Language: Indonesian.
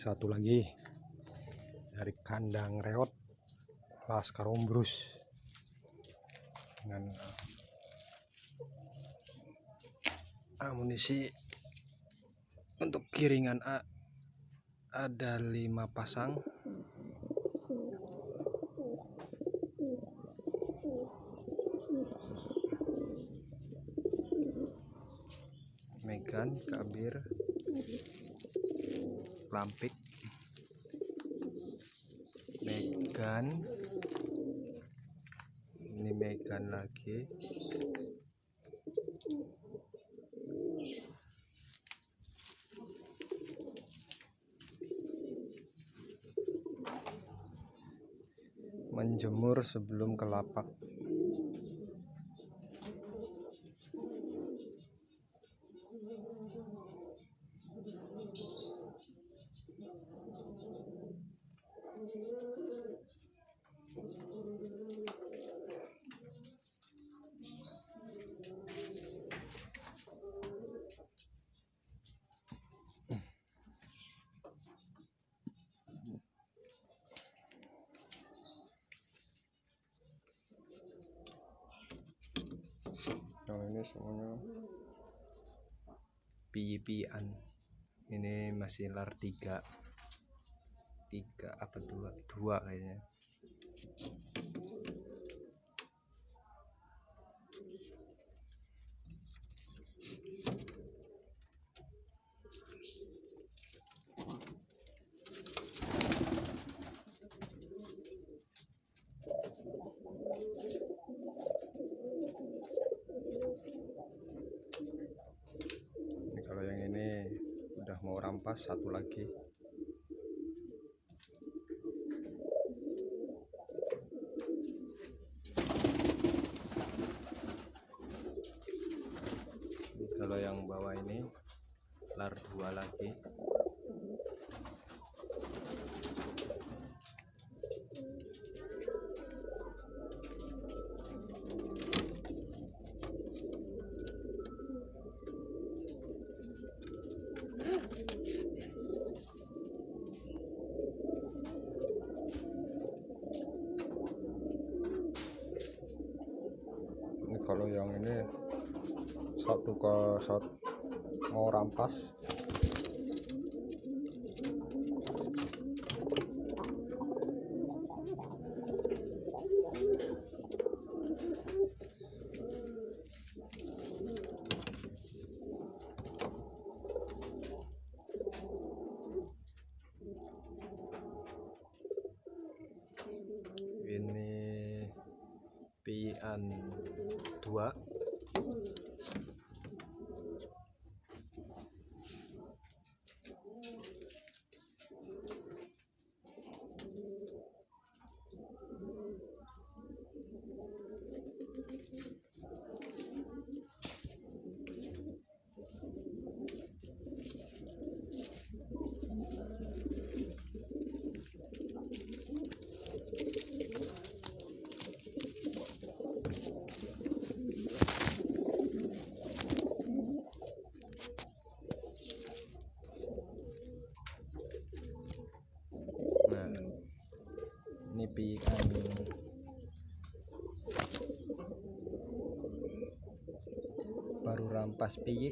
Satu lagi dari kandang reot laskar Umbrus dengan amunisi untuk kiringan ada 5 pasang. Megan, kabir, lampik, Megan, ini Megan lagi, menjemur sebelum ke lapak. Yang ini semuanya piyi-piyian. Ini masih lar 3 apa 2 kayaknya. Ini kalau yang ini udah mau rampas, satu lagi. Kalau yang bawah ini lar 2 lagi. Ini kalau yang ini satu mau rampas. Ini pian 2. Nah, ini pian baru rampas piyi.